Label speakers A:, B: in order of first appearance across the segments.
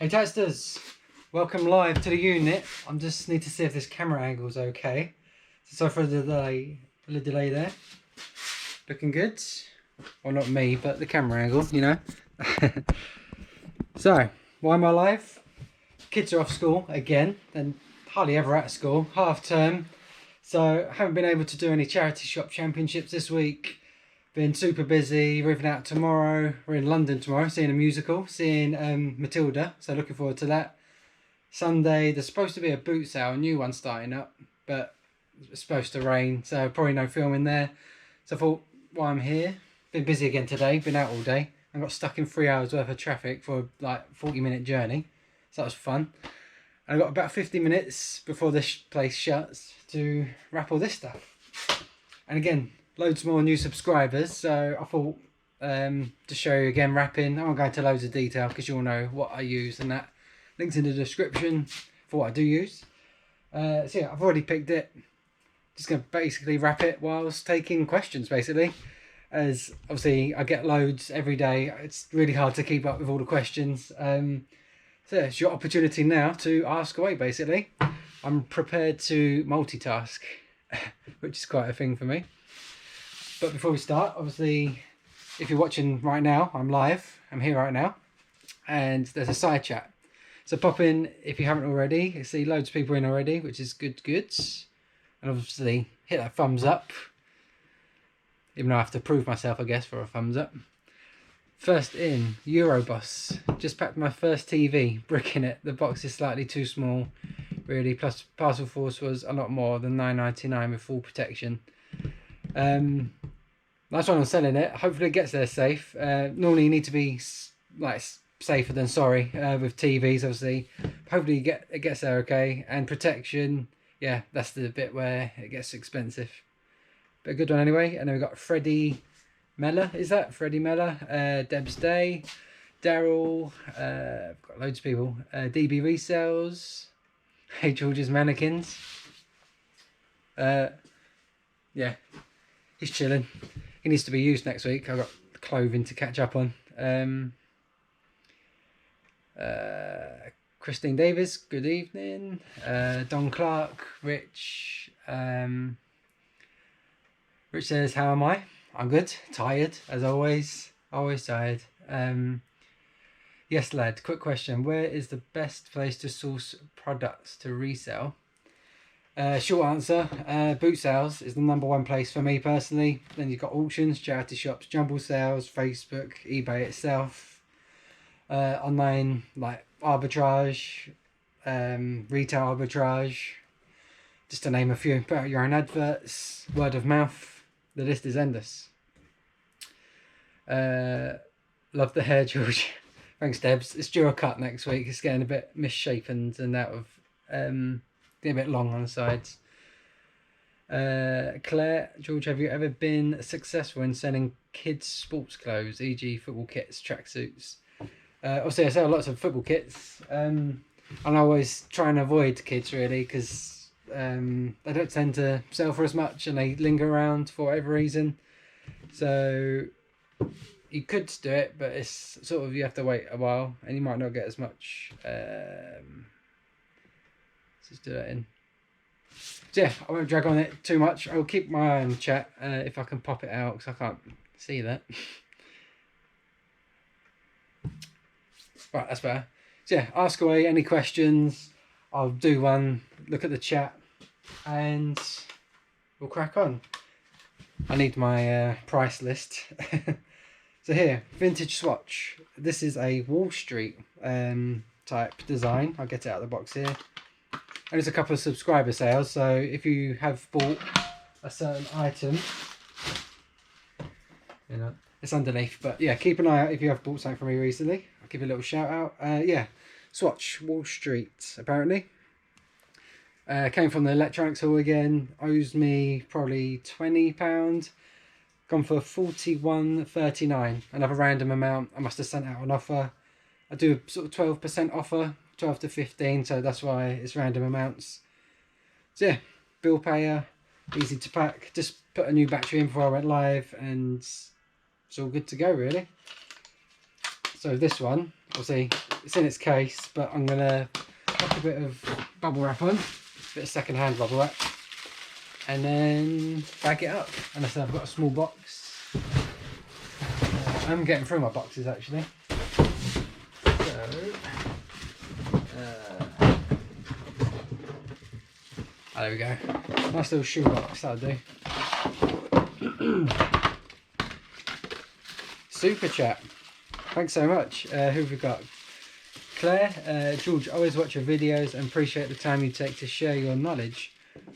A: Hey testers, welcome live to the unit. I just need to see if this camera angle is okay. So for the delay there. Looking good. Well, not me, but the camera angle, you know. So, why am I live? Kids are off school again, and hardly ever at school. Half term. So, haven't been able to do any charity shop championships this week. Been super busy, ripping out tomorrow. We're in London tomorrow, seeing a musical, seeing Matilda, so looking forward to that. Sunday, there's supposed to be a boot sale, a new one starting up, but it's supposed to rain, so probably no filming there. So I thought, while I'm here, been busy again today, been out all day, and got stuck in 3 hours worth of traffic for like 40-minute journey, so that was fun. And I've got about 50 minutes before this place shuts to wrap all this stuff. And again, loads more new subscribers, so I thought to show you again wrapping. I won't go into loads of detail because you'll know what I use and that. Links in the description for what I do use. So yeah, I've already picked it. Just going to basically wrap it whilst taking questions basically. As obviously I get loads every day. It's really hard to keep up with all the questions. So yeah, it's your opportunity now to ask away basically. I'm prepared to multitask, which is quite a thing for me. But before we start, obviously, if you're watching right now, I'm live. I'm here right now. And there's a side chat. So pop in if you haven't already. You see loads of people in already, which is good. And obviously, hit that thumbs up. Even though I have to prove myself, I guess, for a thumbs up. First in, Euroboss. Just packed my first TV, bricking it. The box is slightly too small, really. Plus, parcel force was a lot more than £9.99 with full protection. That's why I'm selling it. Hopefully it gets there safe. Normally you need to be like safer than sorry with TVs, obviously. Hopefully it gets there okay. And protection, yeah, that's the bit where it gets expensive. But a good one anyway. And then we've got Freddie Mellor, is that? Freddie Mellor, Deb's Day, Daryl, I've got loads of people. DB Resales, Hey George's Mannequins. Yeah. He's chilling. He needs to be used next week. I've got clothing to catch up on. Christine Davis, good evening. Don Clark, Rich. Rich says, how am I? I'm good. Tired, as always. Always tired. Yes, lad. Quick question. Where is the best place to source products to resell? Short answer, boot sales is the #1 place for me personally. Then you've got auctions, charity shops, jumble sales, Facebook, eBay itself, online like arbitrage, retail arbitrage, just to name a few. Put out your own adverts, word of mouth, the list is endless. Love the hair, George. Thanks, Debs. It's due a cut next week. It's getting a bit misshapen and out of a bit long on the sides. Claire, George, have you ever been successful in selling kids sports clothes, e.g. football kits, tracksuits? Obviously I sell lots of football kits, and I always try and avoid kids really because they don't tend to sell for as much and they linger around for whatever reason. So you could do it, but it's sort of, you have to wait a while and you might not get as much. Let's just do that in. So yeah, I won't drag on it too much. I'll keep my eye on the chat if I can pop it out because I can't see that. Right, that's better. So yeah, ask away any questions. I'll do one, look at the chat, and we'll crack on. I need my price list. So here, vintage swatch. This is a Wall Street type design. I'll get it out of the box here. And there's a couple of subscriber sales, so if you have bought a certain item, you know, it's underneath. But yeah, keep an eye out if you have bought something from me recently. I'll give you a little shout out. Yeah, swatch Wall Street apparently. Came from the electronics hall again. Owes me probably £20. Gone for £41.39. Another random amount. I must have sent out an offer. I do sort of 12% offer. 12 to 15, so that's why it's random amounts. So yeah, bill payer, easy to pack. Just put a new battery in before I went live and it's all good to go really. So this one, obviously it's in its case, but I'm gonna put a bit of bubble wrap on, a bit of second-hand bubble wrap, and then bag it up. And I said I've got a small box. I'm getting through my boxes actually. So, there we go. Nice little shoebox, that'll do. Super chat. Thanks so much. Who have we got? Claire, George, always watch your videos and appreciate the time you take to share your knowledge.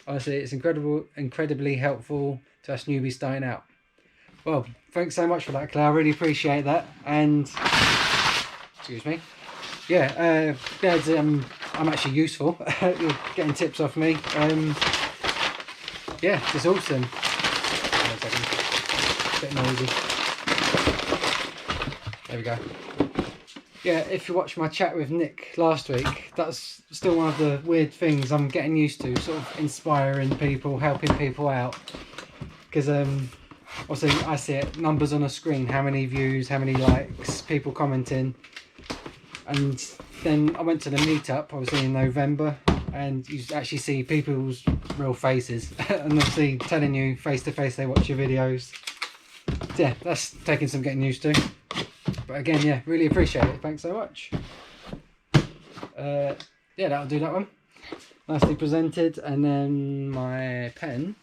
A: Honestly, it's incredibly helpful to us newbies starting out. Well, thanks so much for that, Claire. I really appreciate that. And excuse me. Yeah, I'm actually useful. You're getting tips off me. Yeah, it's awesome. Wait a second. Bit noisy. There we go. Yeah, if you watched my chat with Nick last week, that's still one of the weird things I'm getting used to, sort of inspiring people, helping people out. Because obviously I see it, numbers on a screen, how many views, how many likes, people commenting. And then I went to the meetup, obviously in November, and you actually see people's real faces and obviously telling you face to face they watch your videos. Yeah, that's taking some getting used to. But again, yeah, really appreciate it. Thanks so much. Yeah, that'll do that one. Nicely presented. And then my pen.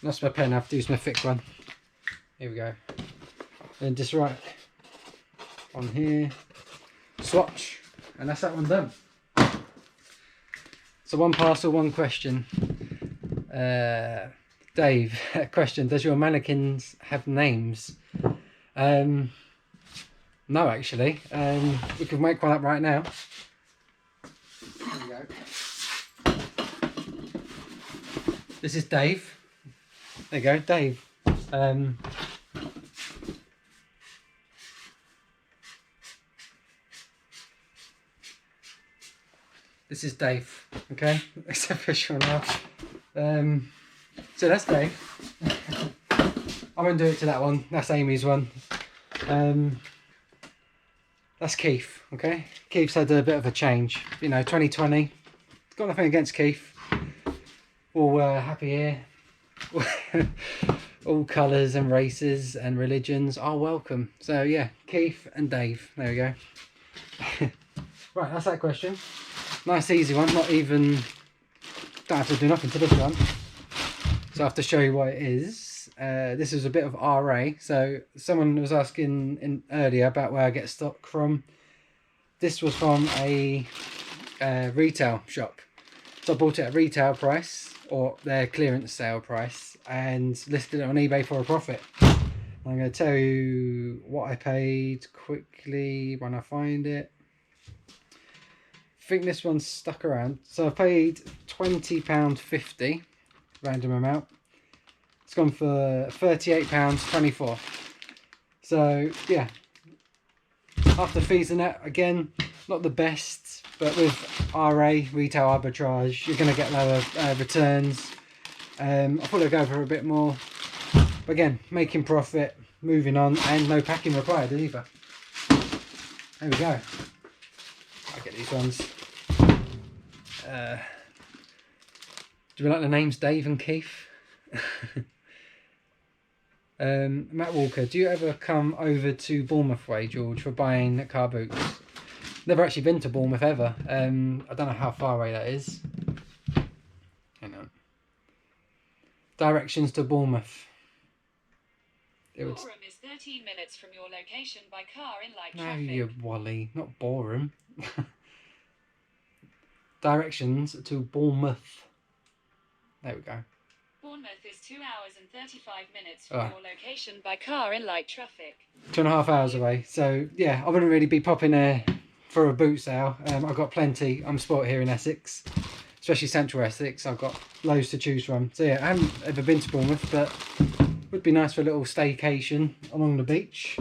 A: That's my pen. I have to use my thick one. Here we go. Then just write on here, swatch, and that's that one done. So one parcel, one question. Dave, question: does your mannequins have names? No, actually. We can make one up right now. There we go. This is Dave. There you go, Dave. This is Dave. Okay, it's official now. So that's Dave. I won't do it to that one. That's Amy's one. That's Keith. Okay, Keith's had a bit of a change. You know, 2020. Got nothing against Keith. All happy here. All colours and races and religions are welcome. So yeah, Keith and Dave. There we go. Right, that's that question. Nice easy one. Not even. Don't have to do nothing to this one. So I have to show you what it is. This is a bit of RA. So someone was asking earlier about where I get stock from. This was from a retail shop. So I bought it at retail price, or their clearance sale price, and listed it on eBay for a profit. I'm going to tell you what I paid quickly when I find it. I think this one's stuck around. So I paid £20.50, random amount. It's gone for £38.24. So yeah, after fees and that, again, not the best, but with RA, retail arbitrage, you're going to get lower returns. I thought I'd go for a bit more, but again, making profit, moving on, and no packing required either. There we go. I'll get these ones. Do we like the names Dave and Keith? Matt Walker, do you ever come over to Bournemouth way, George, for buying car boots? Never actually been to Bournemouth ever. I don't know how far away that is. Hang on. Directions to Bournemouth.
B: Boreham is 13 minutes from your location by car in light
A: No,
B: traffic.
A: you Wally, not Boreham. Directions to Bournemouth. There we go.
B: Bournemouth is 2 hours and 35 minutes from your location by car in light traffic.
A: 2.5 hours away. So yeah, I wouldn't really be popping there for a boot sale. I've got plenty. I'm sport here in Essex, especially central Essex. I've got loads to choose from. So yeah, I haven't ever been to Bournemouth, but would be nice for a little staycation along the beach.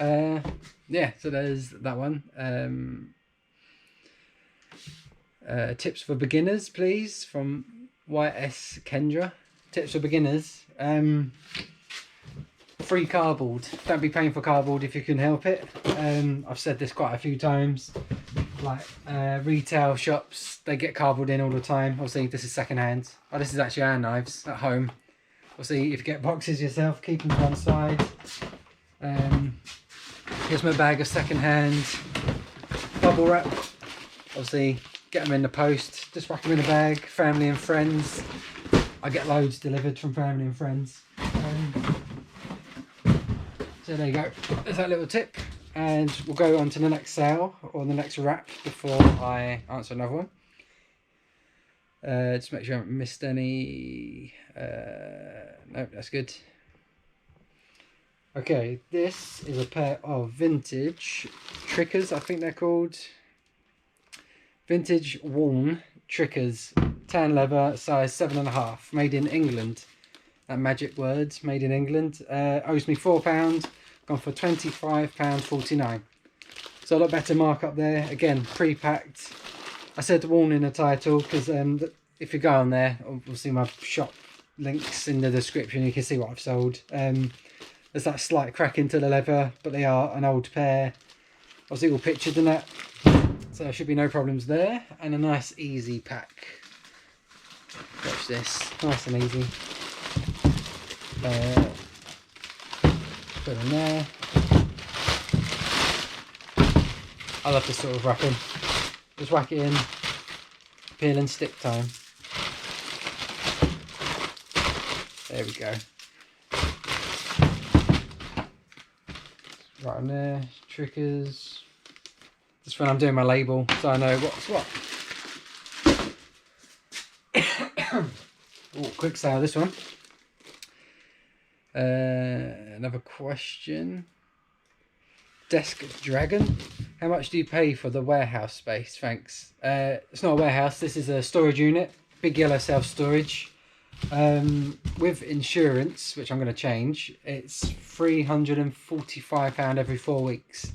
A: Yeah, so there's that one. Tips for beginners, please, from YS Kendra tips for beginners. Free cardboard. Don't be paying for cardboard if you can help it. I've said this quite a few times. Like retail shops, they get cardboard in all the time. Obviously, this is second hand. Oh, this is actually our knives at home. Obviously, if you get boxes yourself, keep them to one side. Here's my bag of second hand bubble wrap. Obviously, get them in the post. Just whack them in a bag. Family and friends. I get loads delivered from family and friends. So there you go. There's that little tip. And we'll go on to the next sale or the next wrap before I answer another one. Just make sure I haven't missed any. Nope, that's good. Okay, this is a pair of vintage trickers, I think they're called. Vintage worn trickers, tan leather, size 7.5, made in England. That magic word, made in England. Owes me £4. Gone for £25.49. So a lot better markup there. Again, pre-packed. I said worn in the title because if you go on there, obviously my shop links in the description, you can see what I've sold. There's that slight crack into the leather, but they are an old pair. Obviously all pictured in that. So there should be no problems there. And a nice easy pack. Watch this. Nice and easy. Put it in there. I love this sort of wrapping. Just whack it in. Peel and stick time. There we go. Right on there. Triggers. Just when I'm doing my label, so I know what's what. Oh, quick sale this one. Another question. Desk Dragon. How much do you pay for the warehouse space? Thanks. It's not a warehouse. This is a storage unit. Big yellow self-storage. With insurance, which I'm going to change, it's £345 every 4 weeks.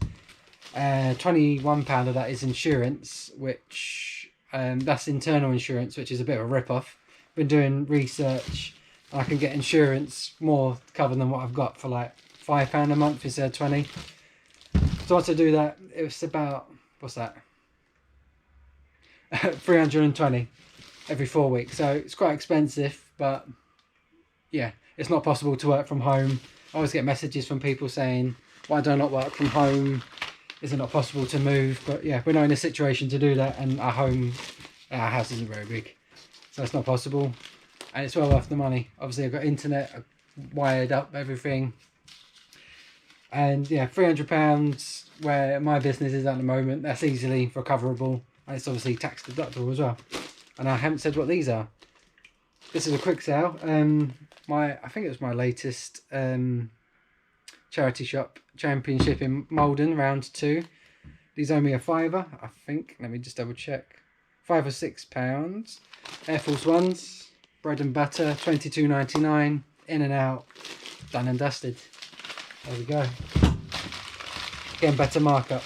A: £21 of that is insurance, which that's internal insurance, which is a bit of a rip-off. Been doing research. I can get insurance more covered than what I've got for like £5 a month instead of 20. So once I do that, it was about, what's that? 320 every 4 weeks. So it's quite expensive, but yeah, it's not possible to work from home. I always get messages from people saying, why do I not work from home? Is it not possible to move? But yeah, we're not in a situation to do that, and our house isn't very big, so it's not possible. And it's well worth the money. Obviously I've got internet, I've wired up everything. And yeah, £300 where my business is at the moment, that's easily recoverable. And it's obviously tax deductible as well. And I haven't said what these are. This is a quick sale. I think it was my latest charity shop championship in Malden, round 2. These owe me a £5, I think. Let me just double check. £5 or £6. Air Force Ones. Bread and butter, $22.99, in and out, done and dusted. There we go. Again, better markup.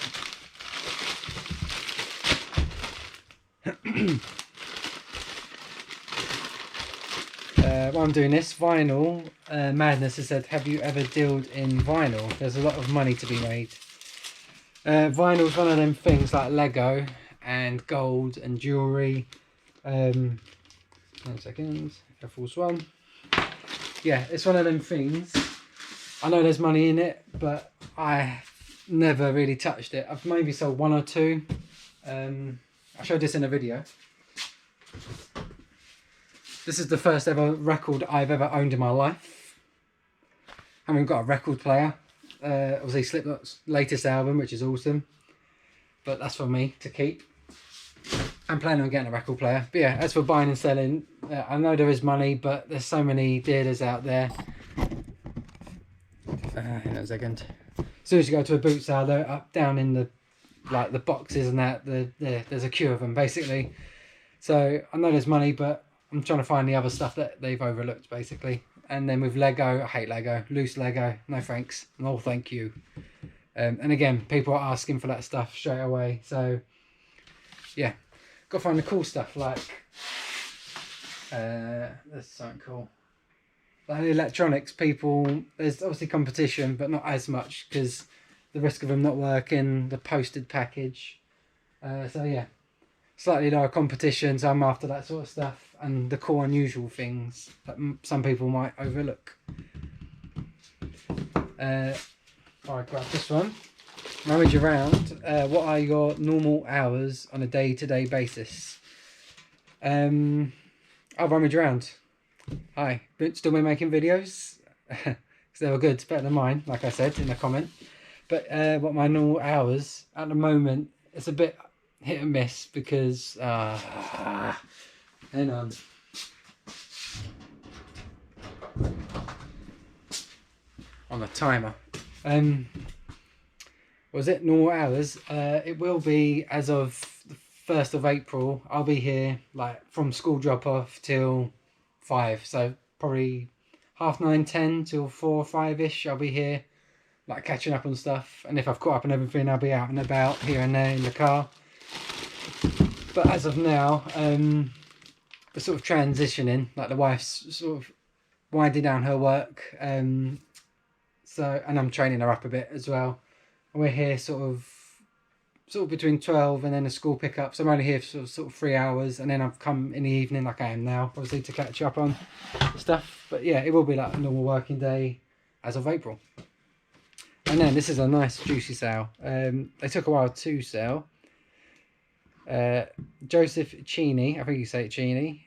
A: While I'm doing this, vinyl, Madness has said, have you ever dealed in vinyl? There's a lot of money to be made. Vinyl's one of them things like Lego and gold and jewellery. 1 second, Air Force One. Yeah, it's one of them things. I know there's money in it, but I never really touched it. I've maybe sold 1 or 2. I showed this in a video. This is the first ever record I've ever owned in my life. I haven't got a record player. Obviously Slipknot's latest album, which is awesome. But that's for me to keep. I'm planning on getting a record player. But yeah, as for buying and selling, I know there is money, but there's so many dealers out there. Hang on a second. As soon as you go to a boot sale, they're up down in the the boxes and that. There's a queue of them basically. So I know there's money, but I'm trying to find the other stuff that they've overlooked basically. And then with Lego, I hate Lego. Loose Lego, no thanks. No thank you. And again, people are asking for that stuff straight away. So yeah. Got to find the cool stuff like there's something cool. Like electronics, people, there's obviously competition, but not as much because the risk of them not working, the posted package. So yeah, slightly lower competition. So I'm after that sort of stuff and the cool, unusual things that some people might overlook. Alright, grab this one. Rummage around. What are your normal hours on a day-to-day basis? I'll rummage around. Hi, still been making videos? Because they were good, it's better than mine, like I said in the comment. But what my normal hours, at the moment, it's a bit hit and miss because, hang on. On the timer. Was it normal hours? It will be as of the 1st of April. I'll be here like from school drop off till 5, so probably 9:30, 10 till 4 or 5ish. I'll be here like catching up on stuff, and if I've caught up on everything, I'll be out and about here and there in the car. But as of now, we're sort of transitioning, like the wife's sort of winding down her work, so, and I'm training her up a bit as well. We're here sort of between 12 and then a school pickup, so I'm only here for sort of 3 hours, and then I've come in the evening like I am now, obviously, to catch up on stuff. But yeah, it will be like a normal working day as of April. And then this is a nice juicy sale. They took a while to sell. Joseph Cheney, I think you say it Cheney.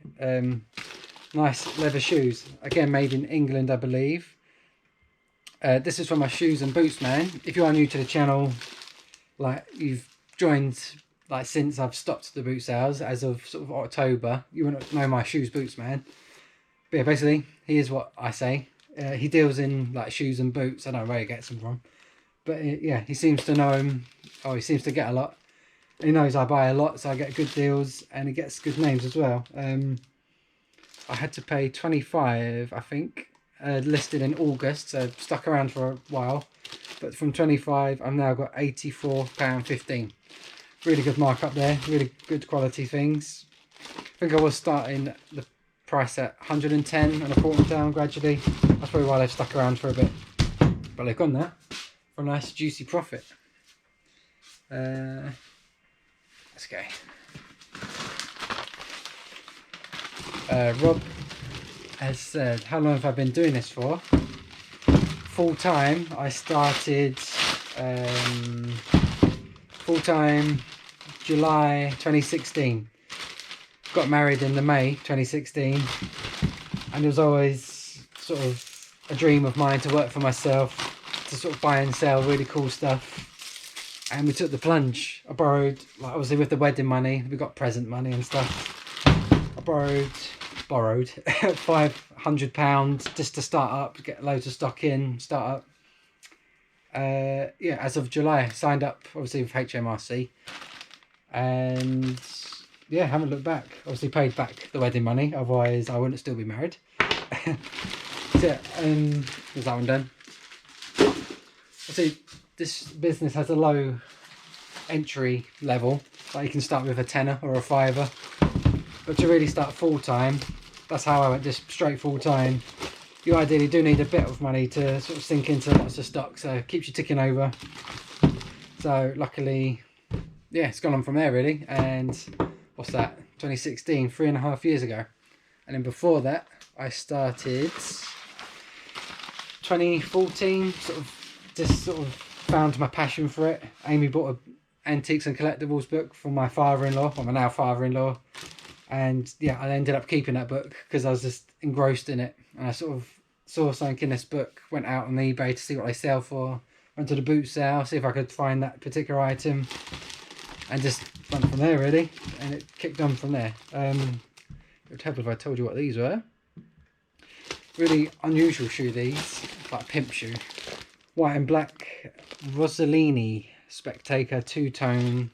A: Nice leather shoes, again made in England, I believe. This is for my shoes and boots man. If you are new to the channel, like you've joined like since I've stopped the boot sales as of sort of October, you wouldn't know my shoes boots man. But yeah, basically, here's what I say. He deals in like shoes and boots. I don't know where he gets them from, but yeah, he seems to know him. Oh, he seems to get a lot. He knows I buy a lot, so I get good deals, and he gets good names as well. I had to pay 25, I think. Listed in August, so stuck around for a while, but from 25 I've now got £84.15. Really good markup there, really good quality things. I think I was starting the price at 110 and I brought them down gradually. That's probably why they've stuck around for a bit, but they've gone there for a nice juicy profit. Let's go. Rob has said, how long have I been doing this for? Full time, I started full time July 2016. Got married in the May 2016, and it was always sort of a dream of mine to work for myself, to sort of buy and sell really cool stuff. And we took the plunge. I borrowed, like obviously with the wedding money, we got present money and stuff. I borrowed £500 just to start up, get loads of stock in, start up. Yeah, as of July, signed up obviously with HMRC, and yeah, haven't looked back. Obviously paid back the wedding money, otherwise I wouldn't still be married. So yeah, there's that one done. See, this business has a low entry level, like you can start with a tenner or a fiver, but to really start full time, that's how I went, just straight full time. You ideally do need a bit of money to sort of sink into lots of stock, so it keeps you ticking over. So luckily, yeah, it's gone on from there really. And what's that, 2016, 3.5 years ago. And then before that I started 2014, just found my passion for it. Amy bought an antiques and collectibles book from my father-in-law, or my now father-in-law, and yeah, I ended up keeping that book because I was just engrossed in it. And I sort of saw something in this book, went out on eBay to see what they sell for, went to the boot sale, see if I could find that particular item, and just went from there really, and it kicked on from there. It would help if I told you what these were. Really unusual shoe, these, like a pimp shoe. White and black Rossellini Spectator two-tone,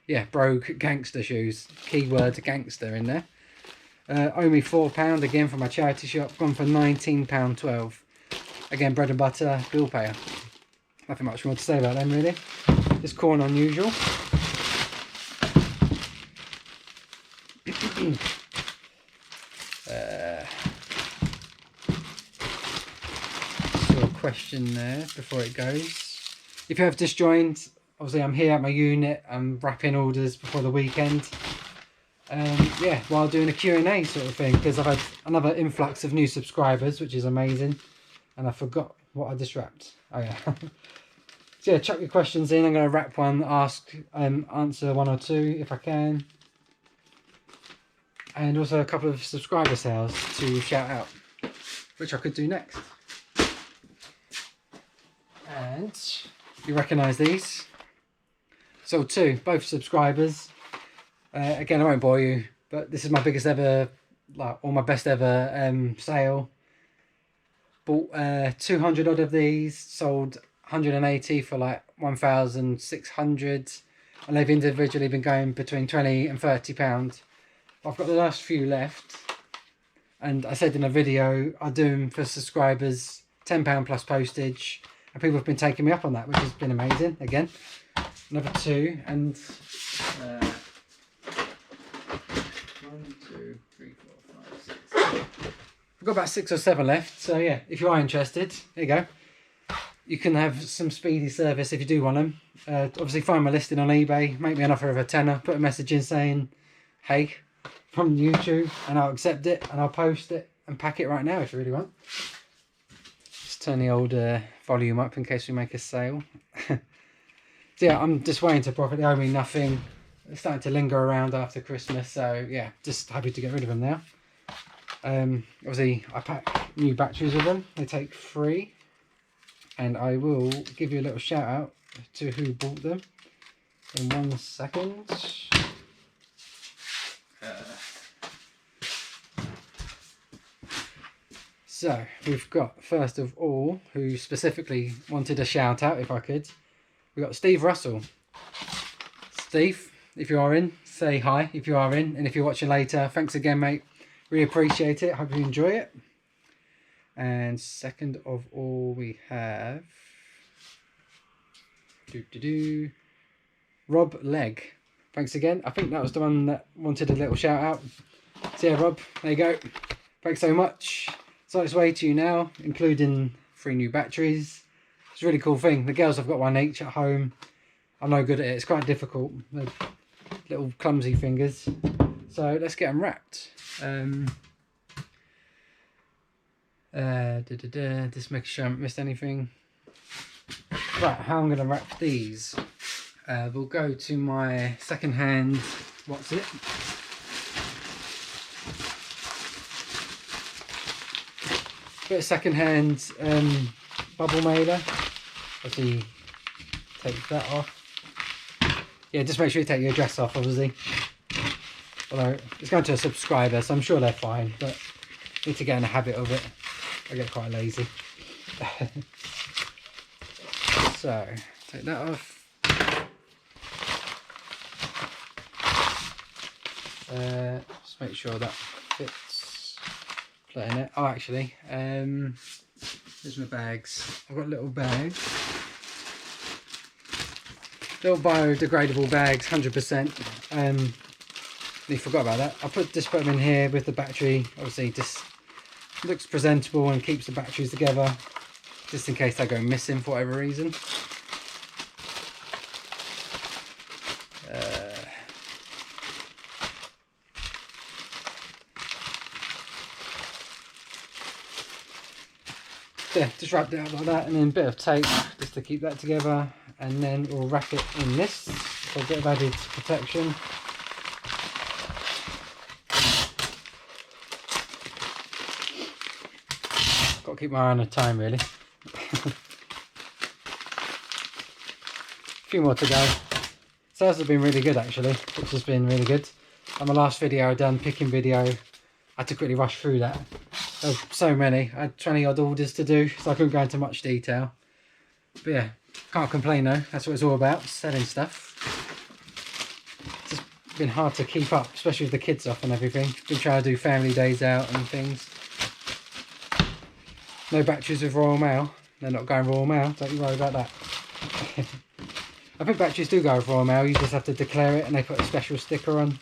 A: yeah, brogue gangster shoes. Keyword gangster in there. Owe me £4 again from my charity shop. Gone for £19.12. Again, bread and butter, bill payer. Nothing much more to say about them really. Just cool and unusual. question there before it goes. If you have just joined, obviously I'm here at my unit. I'm wrapping orders before the weekend. Yeah, while doing a Q&A sort of thing, because I've had another influx of new subscribers, which is amazing. And I forgot what I just wrapped. Oh yeah. So yeah, chuck your questions in. I'm going to wrap one, answer one or two if I can. And also a couple of subscriber sales to shout out, which I could do next. And you recognise these. Sold two, both subscribers. Again, I won't bore you, but this is my biggest ever, or my best ever sale. Bought 200 odd of these, sold 180 for like 1,600, and they've individually been going between 20 and 30 pounds. I've got the last few left, and I said in a video I'll do them for subscribers, £10 plus postage, and people have been taking me up on that, which has been amazing. Again, another two, and 1, 2, 3, 4, 5, 6. I've got about 6 or 7 left, so yeah, if you are interested, there you go. You can have some speedy service if you do want them. Obviously find my listing on eBay, make me an offer of a tenner, put a message in saying, hey, from YouTube, and I'll accept it, and I'll post it and pack it right now if you really want. Just turn the old volume up in case we make a sale. So yeah, I'm just waiting to profit. They owe me nothing. It's starting to linger around after Christmas, so yeah, just happy to get rid of them now. Obviously I pack new batteries with them. They take 3, and I will give you a little shout out to who bought them in 1 second. So we've got, first of all, who specifically wanted a shout out if I could. We've got Steve Russell. Steve, if you are in, say hi if you are in, and if you're watching later, thanks again, mate. Really appreciate it. Hope you enjoy it. And second of all, we have Rob Legg. Thanks again. I think that was the one that wanted a little shout out. So yeah, Rob, there you go. Thanks so much. It's on its way to you now, including 3 new batteries. It's a really cool thing. The girls have got one each at home. I'm no good at it. It's quite difficult. They're little clumsy fingers. So let's get them wrapped. Just make sure I haven't missed anything. Right, how I'm going to wrap these. We'll go to my second-hand, what's it? Bit of second-hand bubble mailer. Obviously, take that off. Yeah, just make sure you take your address off, obviously. Although, it's going to a subscriber, so I'm sure they're fine, but I need to get in the habit of it. I get quite lazy. So, take that off. Just make sure that fits. Put it in it. Oh, actually, here's my bags. I've got little bags. Little biodegradable bags, 100%. You forgot about that. I just put them in here with the battery. Obviously, just looks presentable and keeps the batteries together, just in case they go missing for whatever reason. Yeah, just wrap it up like that, and then a bit of tape just to keep that together, and then we'll wrap it in this for a bit of added protection. Got to keep my eye on the time, really. A few more to go. Sales have been really good, actually, which has been really good. On my last video I done, picking video, I had to quickly rush through that. There were so many. I had 20 odd orders to do, so I couldn't go into much detail. But yeah, can't complain though. That's what it's all about, selling stuff. It's just been hard to keep up, especially with the kids off and everything. Been trying to do family days out and things. No batteries with Royal Mail. They're not going Royal Mail, don't you worry about that. I think batteries do go with Royal Mail, you just have to declare it and they put a special sticker on.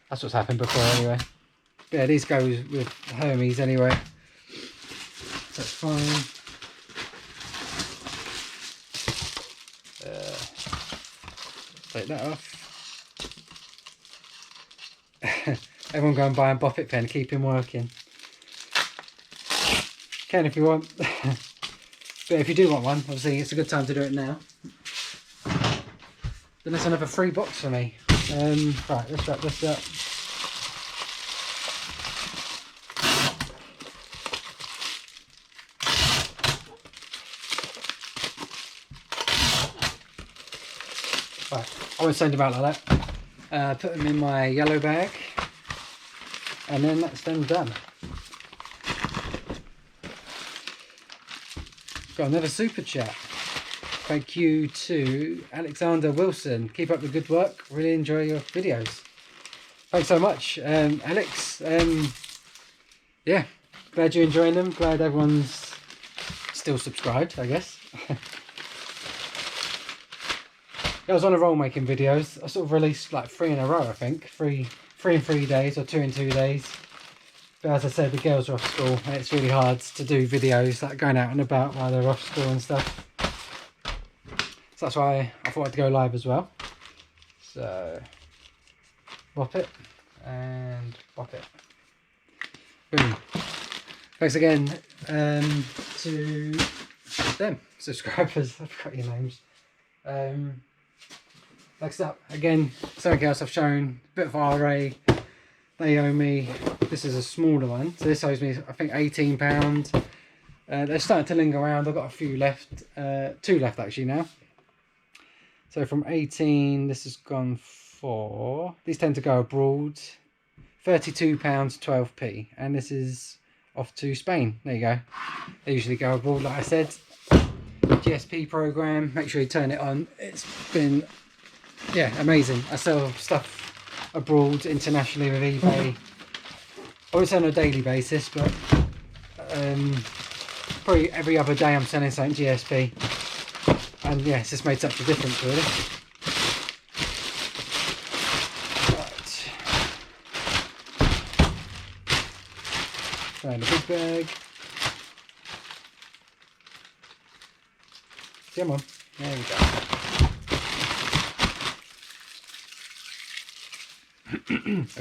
A: That's what's happened before anyway. But yeah, these go with Hermes anyway. So that's fine. Take that off. Everyone go and buy a Bop It pen, keep him working. Can if you want. But if you do want one, obviously it's a good time to do it now. Then there's another free box for me. Right, let's wrap this up. Right, I won't send them out like that. Put them in my yellow bag, and then that's them done. Got another super chat. Thank you to Alexander Wilson. Keep up the good work. Really enjoy your videos. Thanks so much, Alex. Yeah, glad you're enjoying them. Glad everyone's still subscribed, I guess. I was on a roll making videos. I sort of released like 3 in a row, I think. 3 in 3 days or 2 in 2 days. But as I said, the girls are off school and it's really hard to do videos like going out and about while they're off school and stuff. So that's why I thought I'd go live as well. So, Bop It and Bop It. Boom. Thanks again to them subscribers. I forgot your names. Next up, again, something else I've shown. A bit of RA. They owe me, this is a smaller one, so this owes me I think £18. They're starting to linger around. I've got a few left, 2 left actually now. So from 18, this has gone for, these tend to go abroad, £32 12p, and this is off to Spain. There you go. They usually go abroad, like I said. GSP program, make sure you turn it on. It's been, yeah, amazing. I sell stuff abroad internationally with eBay. I wouldn't say on a daily basis, but probably every other day I'm selling something GSP, and yeah, it's just made such a difference really. Right, try the big bag. Come on, there we go.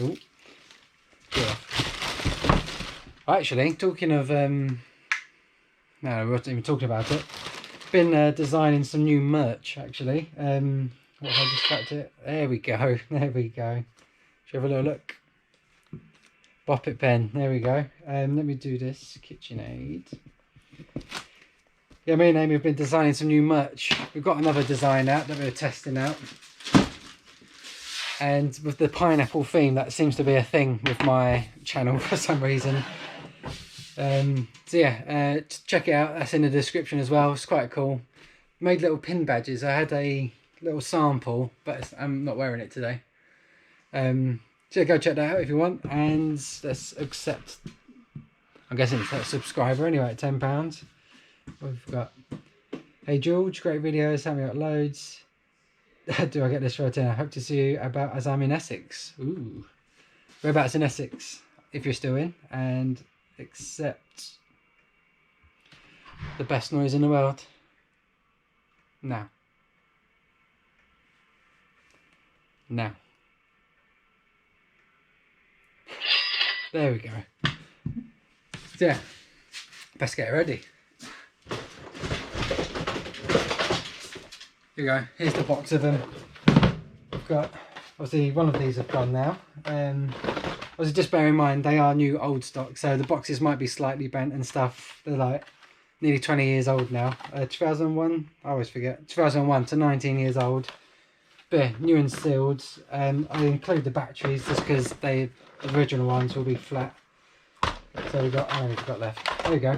A: Oh, yeah. Actually, talking of no, we weren't even talking about it. Been designing some new merch actually. What have I distracted? There we go. There we go. Should we have a little look? Bop It pen. There we go. Let me do this. KitchenAid. Yeah, me and Amy have been designing some new merch. We've got another design out that we're testing out. And with the pineapple theme, that seems to be a thing with my channel for some reason. So yeah, check it out. That's in the description as well. It's quite cool. Made little pin badges. I had a little sample, but I'm not wearing it today. So yeah, go check that out if you want. And let's accept, I'm guessing it's a subscriber anyway at £10. We've got, hey George, great videos. How many uploads? Do I get this right now? I hope to see you about as I'm in Essex. Ooh. Whereabouts in Essex, if you're still in. And accept the best noise in the world. Now. Now. There we go. So yeah, best get ready. Here we go, here's the box of them. I've got, obviously one of these have gone now. Obviously just bear in mind they are new old stock, so the boxes might be slightly bent and stuff. They're like nearly 20 years old now. 2001, I always forget, 2001 to 19 years old. But yeah, new and sealed. I include the batteries just because the original ones will be flat. So we've got, how many we've got left? There we go.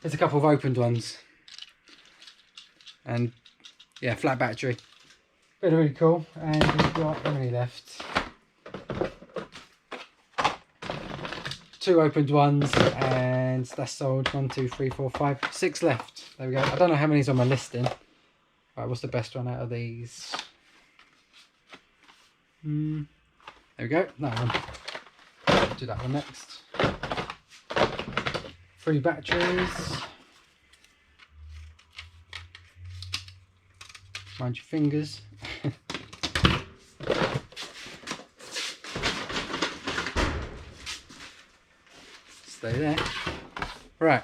A: There's a couple of opened ones. And yeah, flat battery. Really, really cool. And we've got, how many left? 2 opened ones, and that's sold. 1, 2, 3, 4, 5, 6 left. There we go. I don't know how many's on my listing. Right, what's the best one out of these? There we go. That one. Do that one next. 3 batteries. Mind your fingers. stay there. Right.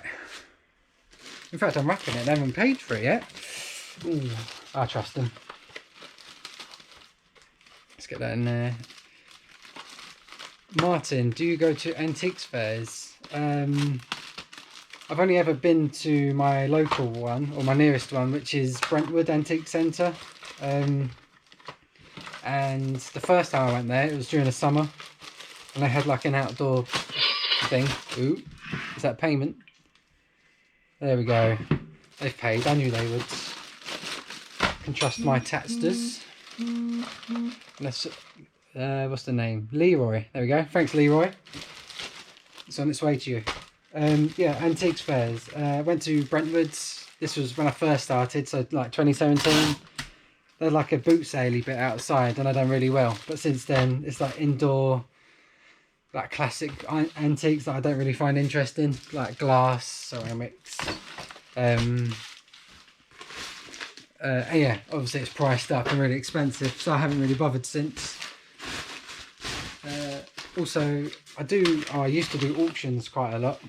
A: In fact, I'm wrapping it. They haven't paid for it yet. Ooh, I trust them. Let's get that in there. Martin, do you go to antiques fairs? I've only ever been to my local one, or my nearest one, which is Brentwood Antique Centre. And the first time I went there, it was during the summer, and they had like an outdoor thing. Ooh, is that payment? There we go. They've paid. I knew they would. Can trust my tatsters. Let's. What's the name? Leroy. There we go. Thanks, Leroy. It's on its way to you. Yeah, antiques fairs. Went to Brentwood's. This was when I first started, so like 2017. They're like a boot saley bit outside, and I done really well. But since then, it's like indoor, like classic antiques that I don't really find interesting, like glass, ceramics. And yeah, obviously it's priced up and really expensive, so I haven't really bothered since. Also, I used to do auctions quite a lot,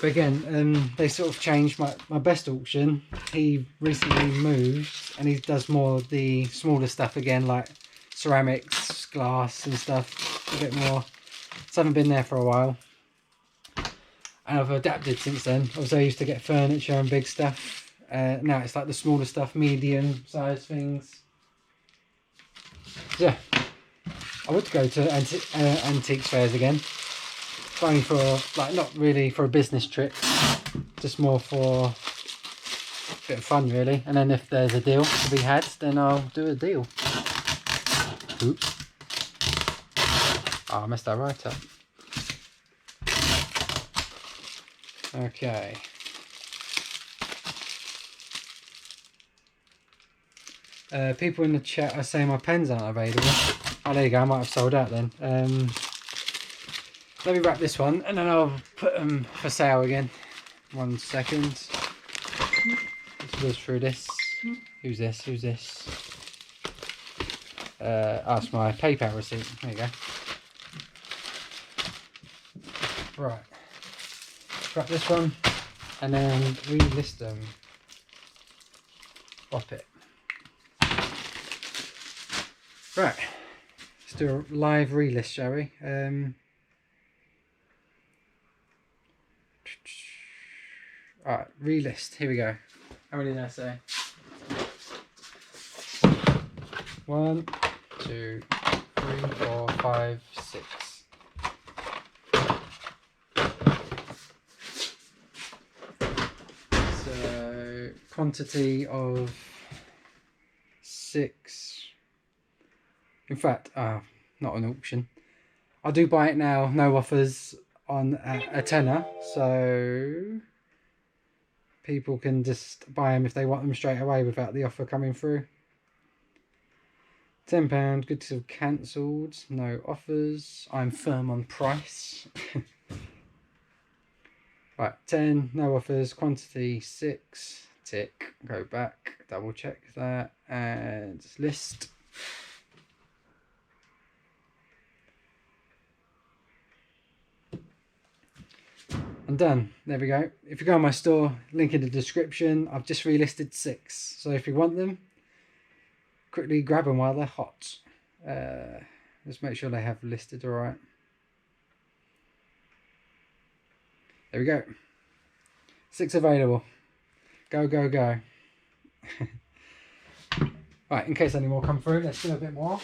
A: but again, they sort of changed. My best auction, he recently moved, and he does more of the smaller stuff again, like ceramics, glass and stuff, a bit more. So I haven't been there for a while, and I've adapted since then. Obviously I used to get furniture and big stuff. Now it's like the smaller stuff, medium size things. Yeah, I would go to antiques fairs again. Only for, like, not really for a business trip, just more for a bit of fun really. And then if there's a deal to be had, then I'll do a deal. Oops. Oh, I messed that right up. Okay. People in the chat are saying my pens aren't available. Oh, there you go. I might have sold out then. Let me wrap this one, and then I'll put them for sale again. 1 second. Let's go through this. Who's this? Who's this? That's my PayPal receipt. There you go. Right. Wrap this one, and then relist them. Pop it. Right. Let's do a live relist, shall we? Alright, relist. Here we go. How many did I say? 1, 2, 3, 4, 5, 6. So, quantity of 6. In fact, not an auction. I do buy it now, no offers, on a tenner, so people can just buy them if they want them straight away without the offer coming through. £10, good till cancelled, no offers, I'm firm on price. Right, 10, no offers, quantity 6, tick, go back, double check that, and list. And done. There we go. If you go on my store, link in the description. I've just relisted 6. So if you want them, quickly grab them while they're hot. Just make sure they have listed all right. There we go. 6 available. Go, go, go. Right, in case any more come through, let's do a bit more.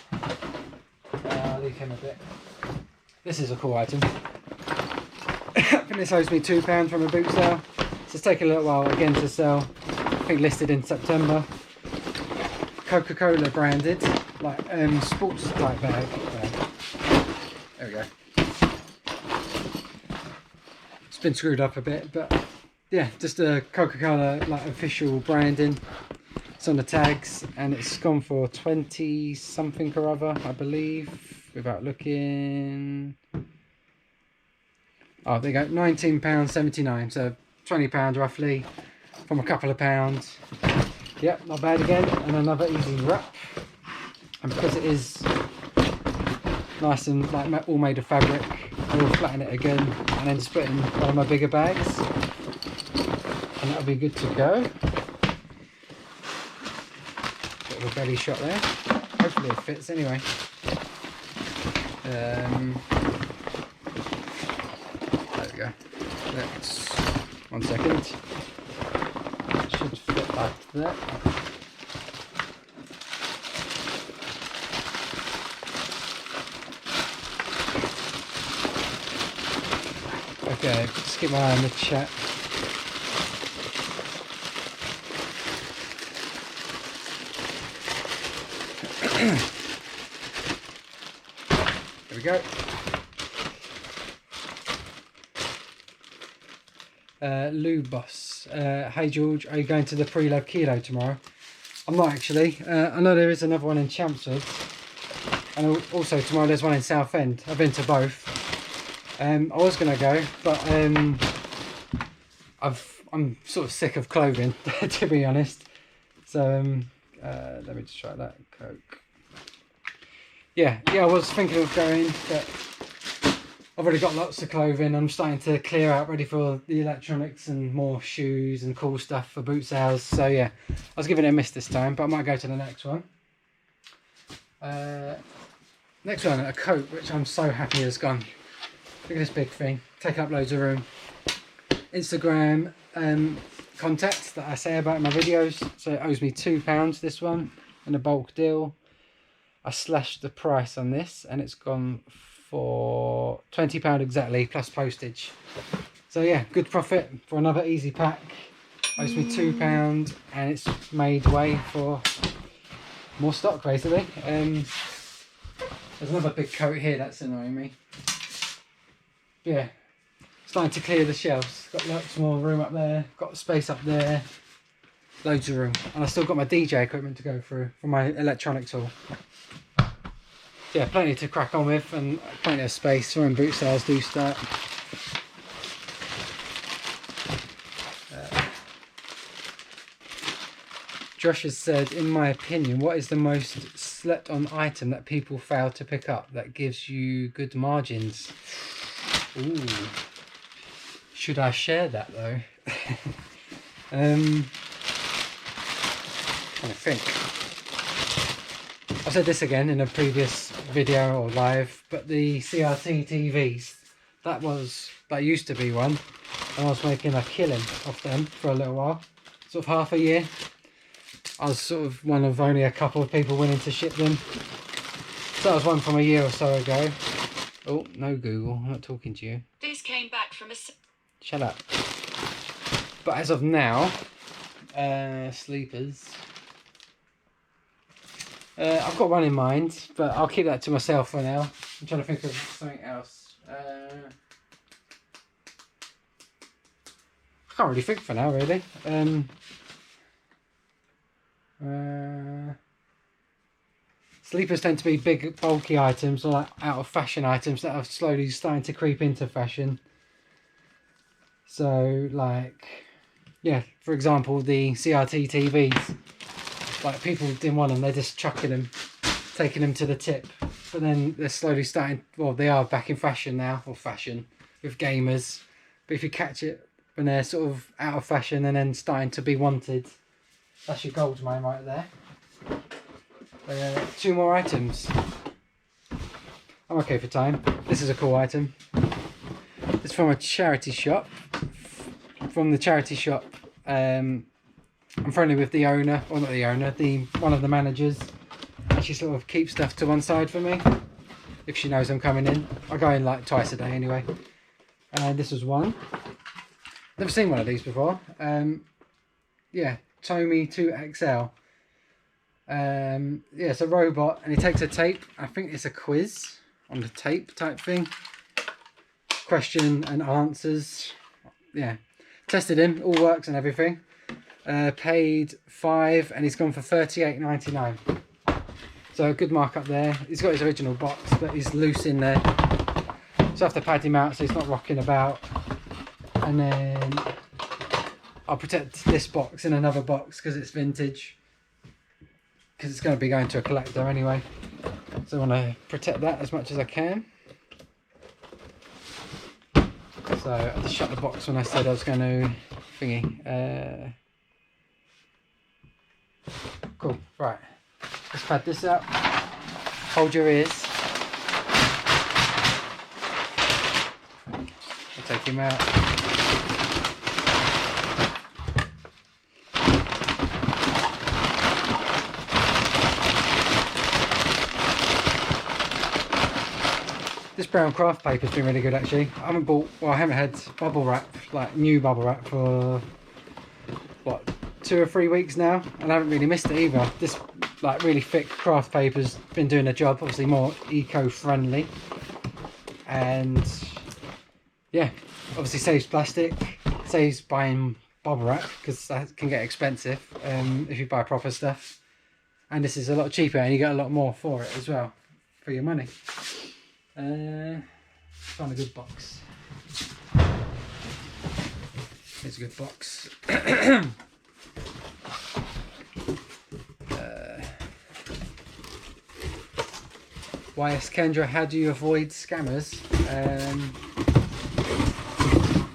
A: I'll leave him a bit. This is a cool item. I think this owes me £2 from a boot sale. So it's taken a little while again to sell. I think listed in September. Coca-Cola branded, like sports type bag. There we go. It's been screwed up a bit, but yeah, just a Coca-Cola like official branding. It's on the tags, and it's gone for 20 something or other, I believe, without looking. Oh, there you go, £19.79, so £20 roughly from a couple of pounds. Yep, not bad again, and another easy wrap. And because it is nice and like all made of fabric, I will flatten it again and then just put it in one of my bigger bags, and that'll be good to go. Bit of a belly shot there. Hopefully it fits anyway. There we go. Let's, 1 second. It should fit like that. Okay, just keep my eye on the chat. There we go. Lou Boss. Hey George, are you going to the Pre-Love Kilo tomorrow? I'm not actually. I know there is another one in Chelmsford, and also tomorrow there's one in Southend. I've been to both. I was going to go, but I'm sort of sick of clothing, to be honest. So let me just try that Coke. Yeah, I was thinking of going, but I've already got lots of clothing. I'm starting to clear out, ready for the electronics and more shoes and cool stuff for boot sales. So yeah, I was giving it a miss this time, but I might go to the next one. Next one, a coat, which I'm so happy has gone. Look at this big thing, taking up loads of room. Instagram contacts that I say about in my videos. So it owes me £2, this one, and a bulk deal. I slashed the price on this and it's gone for £20 exactly, plus postage. So yeah, good profit for another easy pack. Owes me £2 and it's made way for more stock basically. There's another big coat here that's annoying me. Yeah, starting to clear the shelves. Got lots more room up there, got space up there, loads of room. And I still got my DJ equipment to go through for my electronics haul. Yeah, plenty to crack on with and plenty of space for when boot sales do start. Josh has said, in my opinion, what is the most slept on item that people fail to pick up that gives you good margins? Ooh. Should I share that though? Trying to think. I said this again in a previous video or live, but the CRT TVs, that used to be one, and I was making a killing off them for a little while, sort of half a year. I was sort of one of only a couple of people willing to ship them. So that was one from a year or so ago. Oh, no Google, I'm not talking to you.
B: This came back from a...
A: Shut up. But as of now, sleepers. I've got one in mind, but I'll keep that to myself for now. I'm trying to think of something else. I can't really think for now, really. Sleepers tend to be big, bulky items, or like out of fashion items that are slowly starting to creep into fashion. So, like, yeah, for example, the CRT TVs. Like, people didn't want them, they're just chucking them, taking them to the tip. But then they're slowly starting, well, they are back in fashion now, or fashion, with gamers. But if you catch it when they're sort of out of fashion and then starting to be wanted, that's your gold mine right there. 2 more items. I'm okay for time. This is a cool item. It's from a charity shop. From the charity shop, I'm friendly with the owner, or not the owner, one of the managers. And she sort of keeps stuff to one side for me, if she knows I'm coming in. I go in like twice a day anyway. And this was one. Never seen one of these before. Yeah, Tomy 2XL. Yeah, it's a robot and he takes a tape. I think it's a quiz on the tape type thing. Question and answers. Yeah, tested him, all works and everything. Paid $5 and he's gone for $38.99. So a good markup there. He's got his original box, but he's loose in there. So I have to pad him out so he's not rocking about. And then I'll protect this box in another box because it's vintage. Because it's going to be going to a collector anyway. So I want to protect that as much as I can. So I just shut the box when I said I was going to thingy. Cool, right. Let's pad this up. Hold your ears. I'll take him out. This brown craft paper's been really good actually. I haven't had bubble wrap, like new bubble wrap for what, 2 or 3 weeks now, and I haven't really missed it either. This like really thick craft paper's been doing a job, obviously more eco-friendly, and yeah, obviously saves plastic, saves buying bubble wrap because that can get expensive if you buy proper stuff, and this is a lot cheaper and you get a lot more for it as well for your money. Find a good box. Here's a good box. YS Kendra, how do you avoid scammers?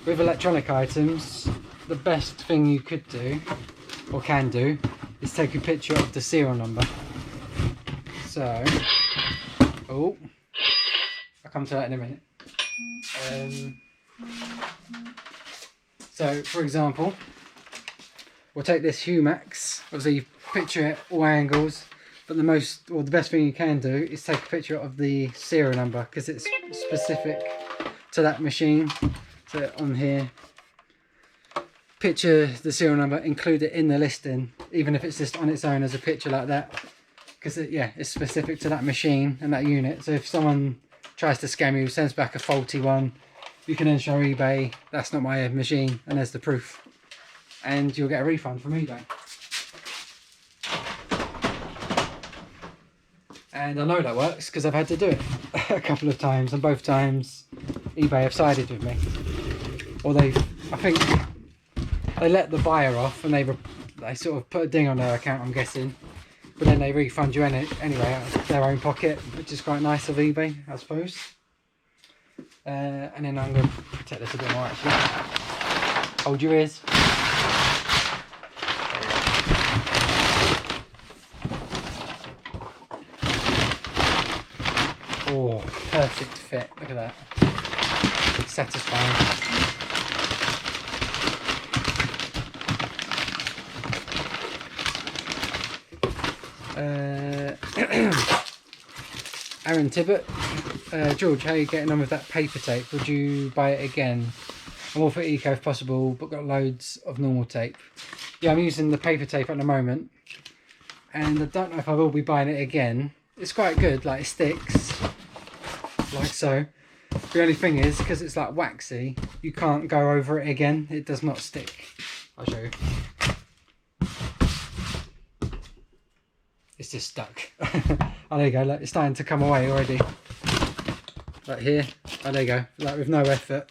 A: With electronic items, the best thing you could do, or can do, is take a picture of the serial number. So, oh, I'll come to that in a minute. So, for example, we'll take this Humax. Obviously, you picture it all angles, but the best thing you can do is take a picture of the serial number because it's specific to that machine. So on here, picture the serial number, include it in the listing, even if it's just on its own as a picture like that, because it's specific to that machine and that unit. So if someone tries to scam you, sends back a faulty one, you can then show eBay, that's not my machine, and there's the proof, and you'll get a refund from eBay. And I know that works because I've had to do it a couple of times, and both times eBay have sided with me, or I think they let the buyer off and they sort of put a ding on their account, I'm guessing, but then they refund you anyway out of their own pocket, which is quite nice of eBay, I suppose. And then I'm going to protect this a bit more actually. Hold your ears. Oh, perfect fit, look at that. It's satisfying. Aaron Tibbet, George, how are you getting on with that paper tape? Would you buy it again? I'm all for eco if possible, but got loads of normal tape. Yeah, I'm using the paper tape at the moment, and I don't know if I will be buying it again. It's quite good, like it sticks, like so. The only thing is, because it's like waxy, you can't go over it again. It does not stick. I'll show you. It's just stuck. Oh, there you go, look, it's starting to come away already. Right here, oh there you go, like with no effort,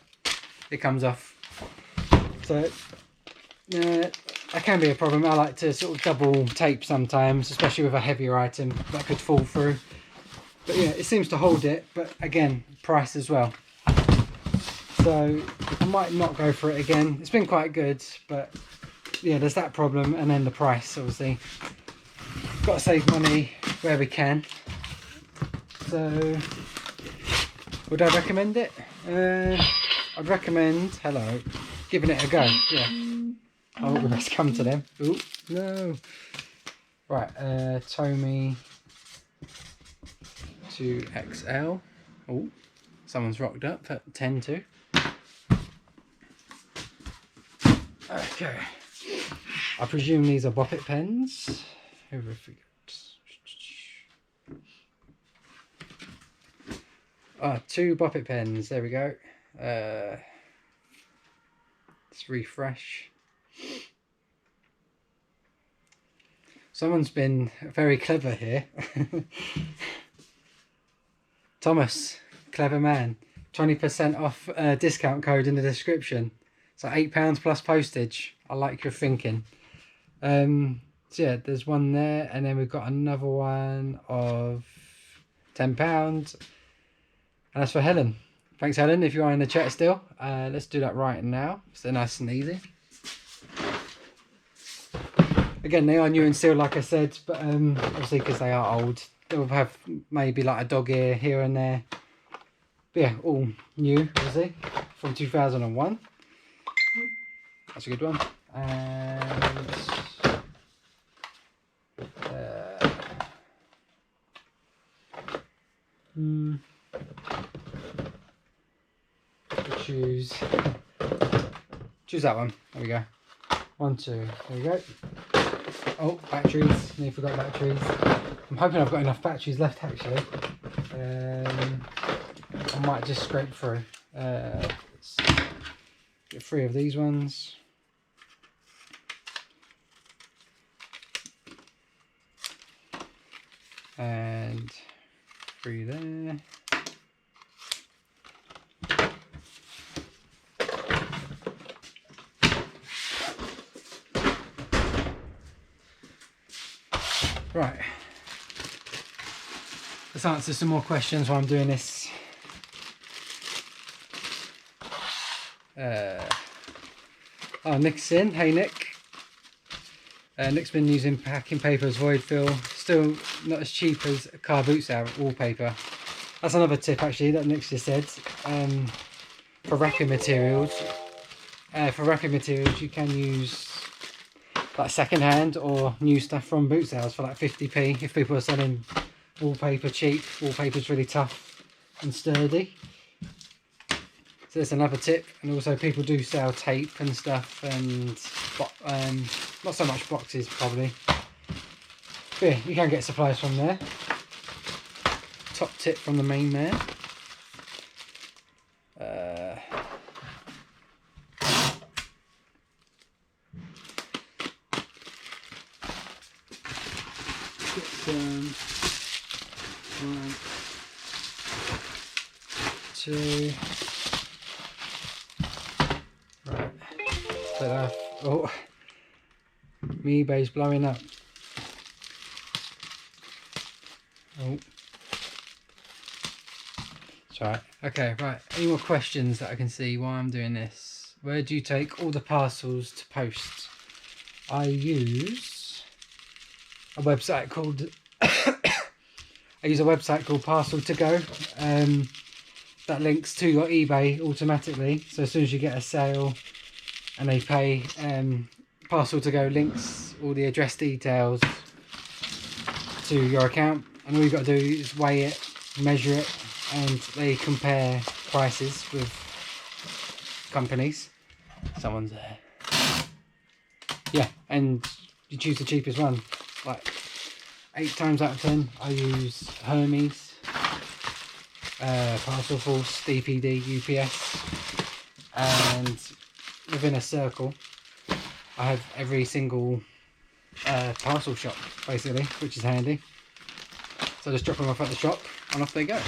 A: it comes off. So, that can be a problem. I like to sort of double tape sometimes, especially with a heavier item that could fall through. But yeah, it seems to hold it, but again, price as well. So I might not go for it again. It's been quite good, but yeah, there's that problem, and then the price, obviously. Got to save money where we can. So, would I recommend it? I'd recommend, giving it a go, yeah. Oh, we must come to them. Ooh, no. Right, Tommy 2XL. Oh, someone's rocked up at 10-2. Okay. I presume these are Boppet pens. Over figures. Ah, 2 Boppet pens. There we go. Let's refresh. Someone's been very clever here. Thomas, clever man. 20% off discount code in the description. So £8 plus postage. I like your thinking. So yeah, there's one there, and then we've got another one of £10, and that's for Helen. Thanks, Helen, if you are in the chat still. Let's do that right now, so nice and easy. Again, they are new and sealed, like I said, but obviously because they are old, they'll have maybe like a dog ear here and there. But yeah, all new, obviously, from 2001. That's a good one. And choose that one. There we go. 1, 2. There we go. Oh, batteries. Nearly forgot batteries. I'm hoping I've got enough batteries left actually. I might just scrape through. Let's get 3 of these ones. And 3 there. Right, let's answer some more questions while I'm doing this. Oh, Nick's in. Hey Nick. Nick's been using packing paper as void fill. Still not as cheap as car boots are wallpaper. That's another tip actually that Nick's just said. For wrapping materials. You can use like second hand or new stuff from boot sales for like 50p if people are selling wallpaper cheap. Wallpaper's really tough and sturdy. So that's another tip. And also people do sell tape and stuff, and not so much boxes probably. But yeah, you can get supplies from there. Top tip from the main man. Get some 1, 2. Right. But oh, my eBay's blowing up. Oh. It's alright. Okay, right. Any more questions that I can see while I'm doing this? Where do you take all the parcels to post? I use a website called Parcel to Go. That links to your eBay automatically. So as soon as you get a sale and they pay, Parcel to Go links all the address details to your account, and all you've got to do is weigh it, measure it, and they compare prices with companies. Someone's there. Yeah, and you choose the cheapest one. Like 8 times out of 10 I use Hermes, Parcel Force, DPD, UPS, and within a circle I have every single parcel shop basically, which is handy. So I just drop them off at the shop and off they go.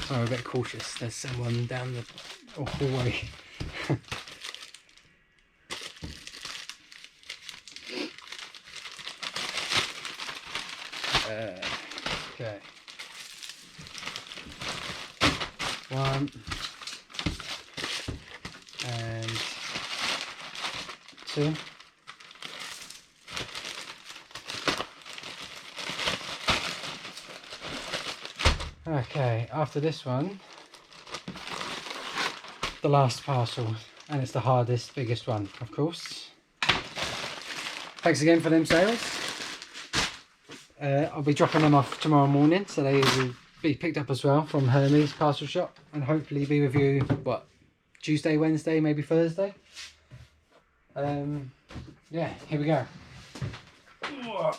A: So I'm a bit cautious, there's someone down the hallway. Okay. 1 and 2. Okay, after this one, the last parcel, and it's the hardest, biggest one, of course. Thanks again for them sales. I'll be dropping them off tomorrow morning, so they will be picked up as well from Hermes Parcel Shop, and hopefully be with you, what, Tuesday, Wednesday, maybe Thursday. Yeah, here we go.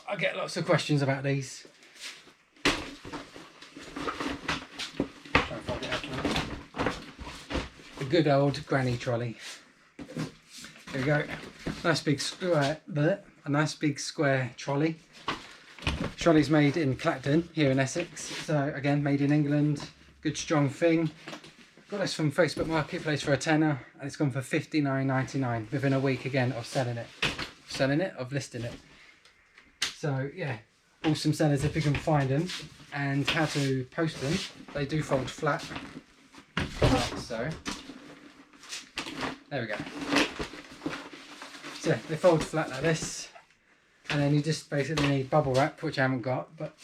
A: I get lots of questions about these. The good old granny trolley. Here we go. Nice big square, a nice big square trolley. Trolley's made in Clacton here in Essex, so again made in England. Good strong thing. Got this from Facebook Marketplace for a tenner, and it's gone for £59.99 within a week again of of listing it. So yeah, awesome sellers if you can find them. And how to post them: they do fold flat. like so. There we go. So they fold flat like this, and then you just basically need bubble wrap, which I haven't got, but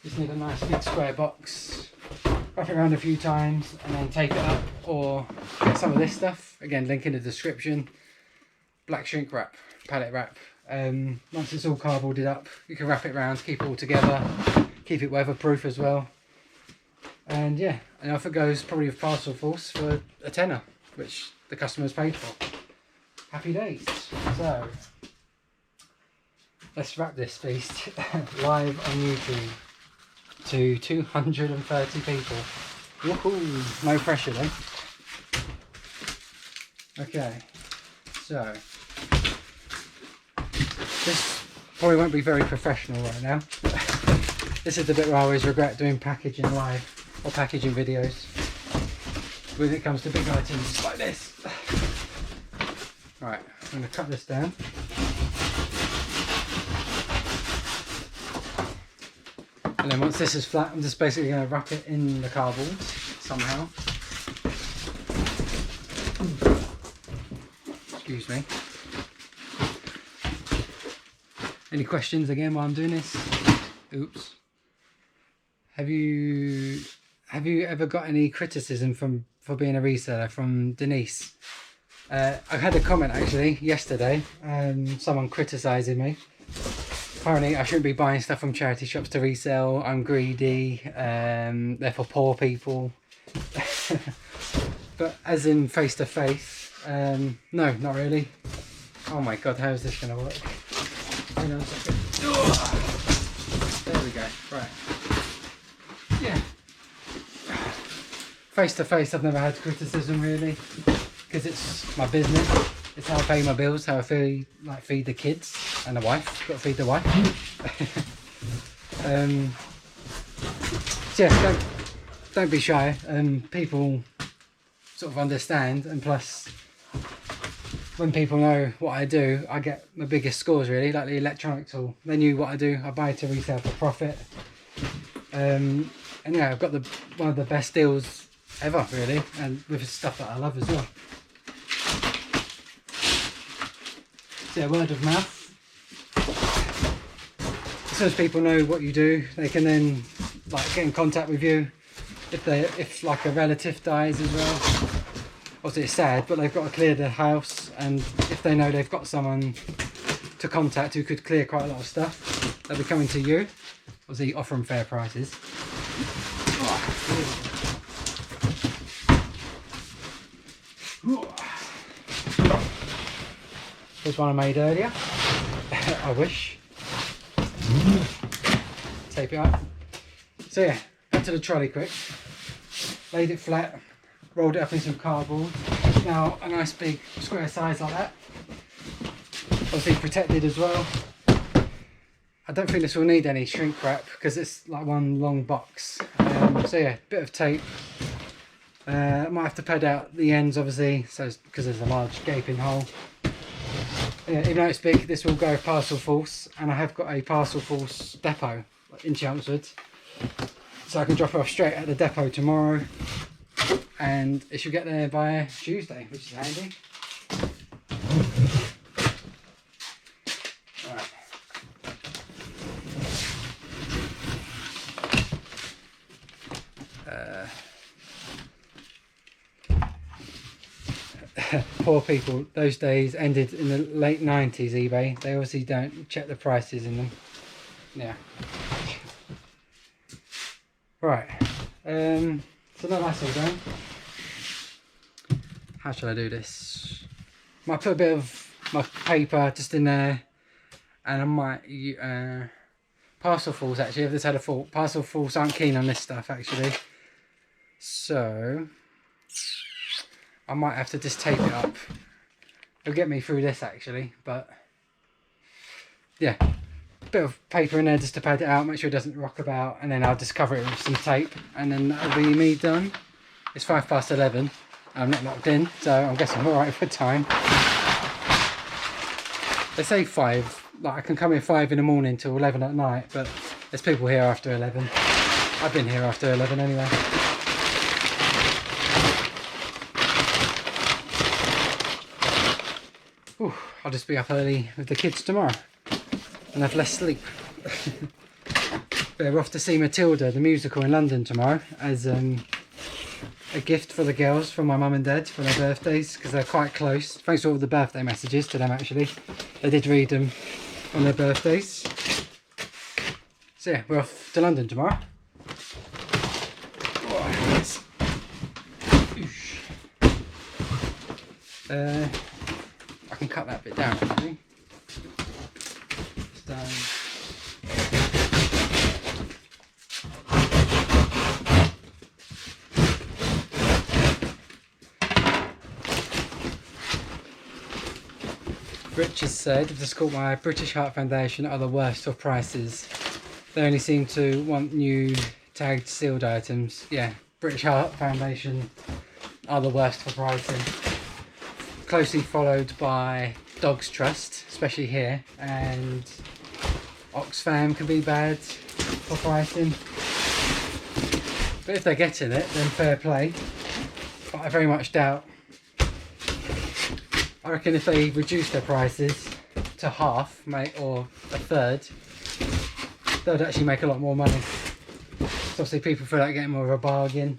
A: just need a nice big square box, wrap it around a few times and then tape it up, or get some of this stuff, again link in the description, black shrink wrap, pallet wrap. Once it's all cardboarded up, you can wrap it around, keep it all together, keep it weatherproof as well. And yeah, and off it goes, probably with parcel force for a tenner, which the customer's paid for. Happy days. So let's wrap this beast live on YouTube to 230 people. Woohoo! No pressure then. Okay, so this probably won't be very professional right now. This is the bit where I always regret doing packaging live or packaging videos when it comes to big items like this. Right, I'm going to cut this down. And then once this is flat, I'm just basically going to wrap it in the cardboard somehow. Excuse me. Any questions again while I'm doing this? Oops. Have you ever got any criticism for being a reseller from Denise? I had a comment actually yesterday, someone criticising me. Apparently I shouldn't be buying stuff from charity shops to resell, I'm greedy, they're for poor people. But as in face to face, no, not really. Oh my god, how is this going to work? Hang on a second. There we go, right. Yeah. Face to face I've never had criticism really, because it's my business, it's how I pay my bills, how I feed the kids and the wife, got to feed the wife. So yeah, don't be shy, people sort of understand, and plus when people know what I do, I get my biggest scores really, like the electronic tool. They knew what I do, I buy to resell for profit. And yeah, I've got one of the best deals ever really, and with stuff that I love as well. So yeah, word of mouth. As soon as people know what you do, they can then get in contact with you. If like a relative dies as well, obviously it's sad, but they've got to clear the house, and if they know they've got someone to contact who could clear quite a lot of stuff, they'll be coming to you. Obviously offer them fair prices. Here's one I made earlier. I wish. Tape it up. So yeah, back to the trolley quick. Laid it flat, rolled it up in some cardboard. Now a nice big square size like that. Obviously protected as well. I don't think this will need any shrink wrap because it's like one long box. So yeah, bit of tape. I might have to pad out the ends obviously, so because there's a large gaping hole. Yeah, even though it's big, this will go parcel force, and I have got a parcel force depot in Chelmsford, so I can drop it off straight at the depot tomorrow, and it should get there by Tuesday, which is handy. Right. Poor people, those days ended in the late 90s. eBay, they obviously don't check the prices in them. Yeah. Right, so now that's all done. How shall I do this? Might put a bit of my paper just in there, and I might parcel fools actually, I've just had a thought. Parcel fools aren't keen on this stuff actually, so I might have to just tape it up. It'll get me through this actually, but yeah, bit of paper in there just to pad it out, make sure it doesn't rock about, and then I'll just cover it with some tape, and then that'll be me done. It's 11:05. I'm not locked in, so I'm guessing I'm alright for time. They say 5, like I can come here 5 in the morning till 11 at night, but there's people here after 11. I've been here after 11 anyway. Ooh, I'll just be up early with the kids tomorrow and have less sleep. But we're off to see Matilda, the musical, in London tomorrow as a gift for the girls from my mum and dad for their birthdays, because they're quite close. Thanks for all the birthday messages to them, actually. They did read them on their birthdays. So yeah, we're off to London tomorrow. I can cut that bit down actually. Rich has said, I've just caught my British Heart Foundation are the worst for prices. They only seem to want new tagged sealed items. Yeah, British Heart Foundation are the worst for pricing. Closely followed by Dogs Trust, especially here, and Oxfam can be bad for pricing. But if they're getting it, then fair play. But I very much doubt. I reckon if they reduce their prices to half, or a third, they'd actually make a lot more money. So obviously people feel like getting more of a bargain.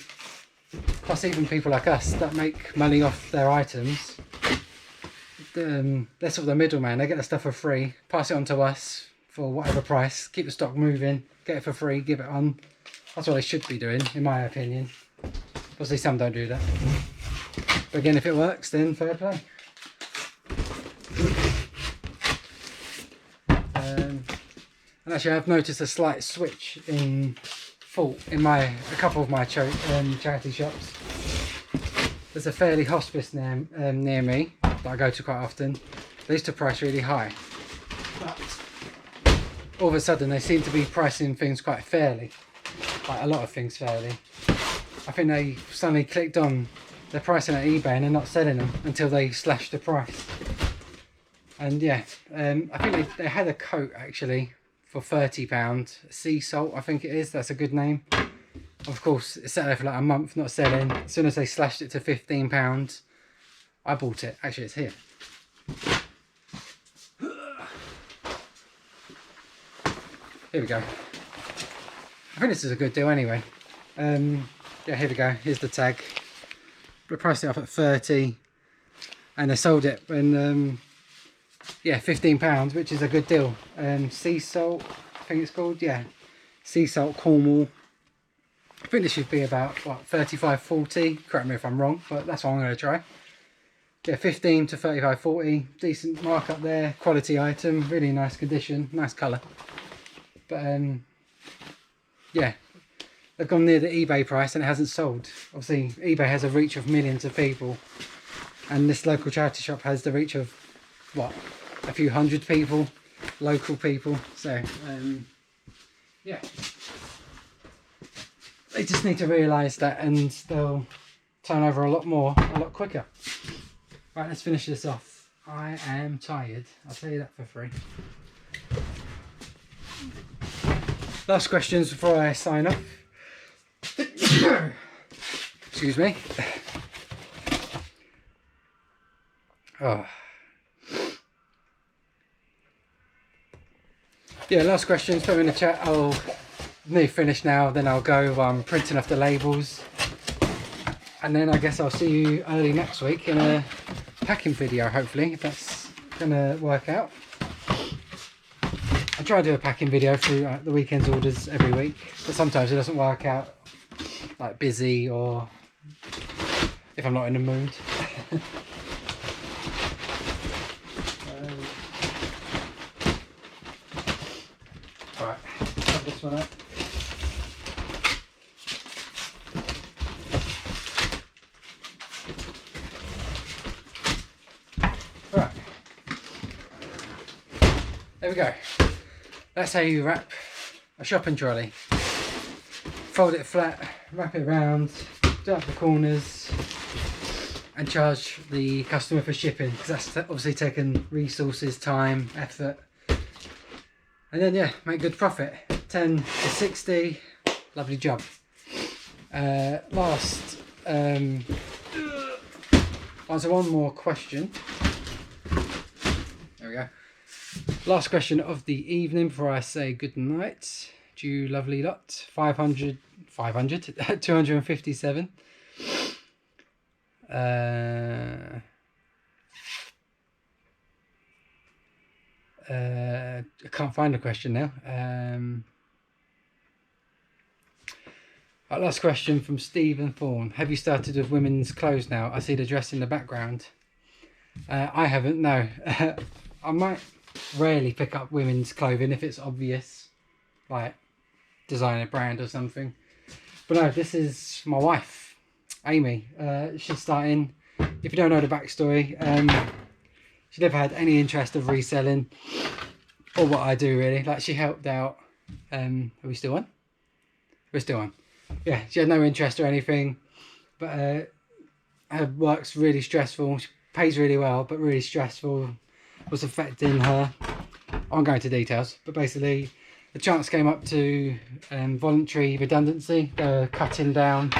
A: Plus even people like us that make money off their items, they're sort of the middleman. They get the stuff for free, pass it on to us for whatever price, keep the stock moving, get it for free, give it on. That's what they should be doing, in my opinion. Obviously some don't do that. But again, if it works, then fair play. And actually I've noticed a slight switch in fault in a couple of my charity shops. There's a fairly hospice near me that I go to quite often. They used to price really high, but all of a sudden they seem to be pricing things quite fairly, like a lot of things fairly. I think they suddenly clicked on they're pricing at eBay and they're not selling them until they slash the price. And yeah, I think they had a coat actually for £30, sea salt I think it is, that's a good name. Of course it sat there for like a month not selling. As soon as they slashed it to £15 I bought it. Actually it's here. Here we go. I think this is a good deal anyway. Yeah, here we go, here's the tag. They priced it up at 30 and they sold it when yeah, £15, which is a good deal. Sea salt, I think it's called, yeah. Sea salt Cornwall. I think this should be about, what, 35-40. Correct me if I'm wrong, but that's what I'm going to try. Yeah, 15 to 35-40. Decent markup there. Quality item. Really nice condition. Nice colour. But, yeah. They've gone near the eBay price and it hasn't sold. Obviously, eBay has a reach of millions of people. And this local charity shop has the reach of, what, a few hundred people, local people. So yeah, they just need to realise that and they'll turn over a lot more a lot quicker. Right, let's finish this off. I am tired, I'll tell you that for free. Last questions before I sign off. Excuse me. Oh. Yeah, last questions, put them in the chat. I'll nearly finish now, then I'll go printing off the labels. And then I guess I'll see you early next week in a packing video, hopefully, if that's going to work out. I try to do a packing video through the weekend's orders every week, but sometimes it doesn't work out, like busy or if I'm not in the mood. Alright, put this one up. Right, there we go. That's how you wrap a shopping trolley. Fold it flat, wrap it around, do up the corners and charge the customer for shipping, because that's obviously taken resources, time, effort. And then yeah, make good profit. 10 to 60, lovely job. Last, answer one more question. we go. Last question of the evening before I say good night. To you lovely lot. 257. I can't find a question now. Last question from Stephen Thorne. Have you started with women's clothes now? I see the dress in the background. I haven't, no. I might rarely pick up women's clothing if it's obvious, like designer brand or something. But no, this is my wife, Amy. She's starting. If you don't know the backstory, she never had any interest of reselling or what I do really. Like, she helped out. Are we still on? We're still on. Yeah, she had no interest or anything, but her work's really stressful. She pays really well, but really stressful. Was affecting her. I won't go into details, but basically the chance came up to voluntary redundancy. They're cutting down.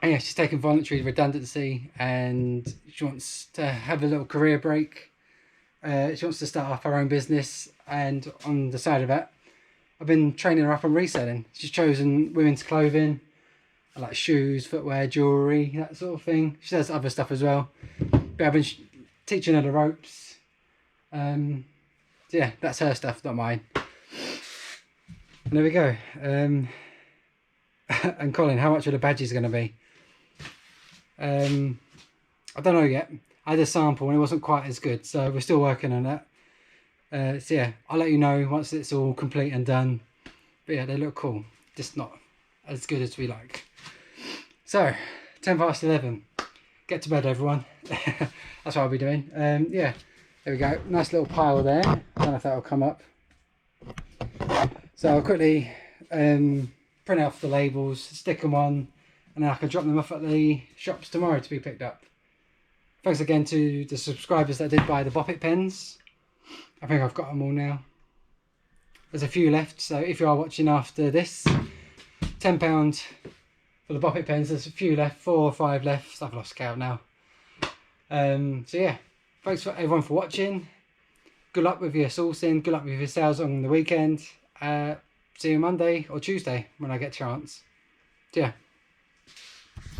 A: And yeah, she's taking voluntary redundancy and she wants to have a little career break. She wants to start off her own business, and on the side of that, I've been training her up on reselling. She's chosen women's clothing, like shoes, footwear, jewellery, that sort of thing. She does other stuff as well. But I've been teaching her the ropes. So yeah, that's her stuff, not mine. And there we go. And Colin, how much are the badges going to be? I don't know yet. I had a sample and it wasn't quite as good, so we're still working on that. So yeah, I'll let you know once it's all complete and done. But yeah, they look cool, just not as good as we like. So 11:10. Get to bed, everyone. That's what I'll be doing. Yeah, there we go. Nice little pile there. I don't know if that'll come up. So I'll quickly print off the labels, stick them on, and then I can drop them off at the shops tomorrow to be picked up. Thanks again to the subscribers that did buy the Bop It pens. I think I've got them all now. There's a few left, so if you are watching after this, £10 for the Bop It pens. There's a few left, 4 or 5 left. I've lost count now. So yeah, thanks for everyone for watching. Good luck with your sourcing. Good luck with your sales on the weekend. See you Monday or Tuesday when I get a chance. So yeah.